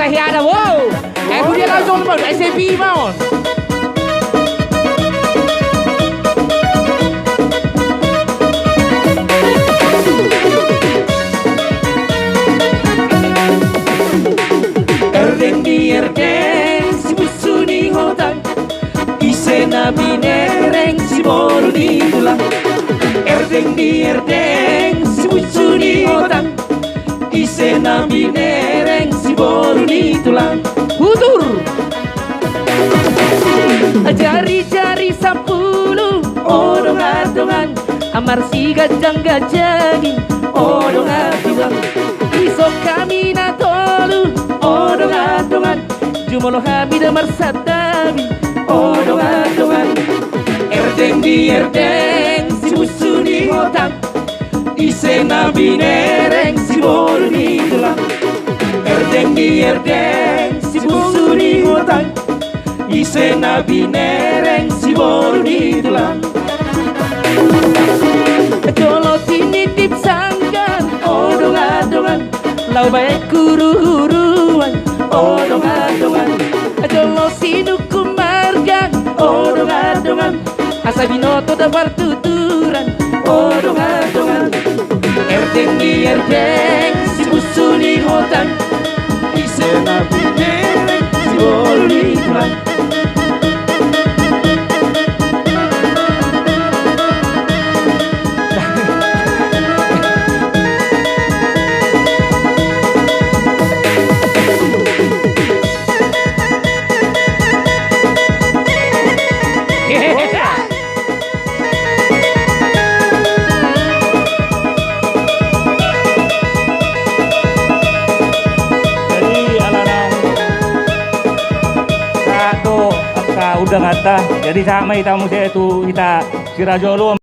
saya ada wow. Aku dia langsung mau SCP mau. Erdeng di erdeng si musuh di hutan, isena binereng si boru di tulang. Erdeng di erdeng si musuh di hutan, isena binereng si boru di tulang. Hutur jari-jari 10 odong-adongan, amar si gajang-gajangin odong-adongan. Isok kami na tolu odong-adongan, jumolo kami damar satabi odong-adongan. Erdeng di erdeng si musuh di hutan, isena binereng si boru di tulang. Erdeng di erdeng si musuh di hutan, isena binereng si boru di tulang. Jolo tinitip sanggan odong-adongan, lau baik huru-huruan odong-adongan. Jolo sinuku margan odong-adongan, asa binoto dabar tuturan odong-adongan. Erdeng di erdeng si musuh di hutan, isena binereng si boru di tulang. Udah kata jadi sama itamu saya itu kita si Rajolo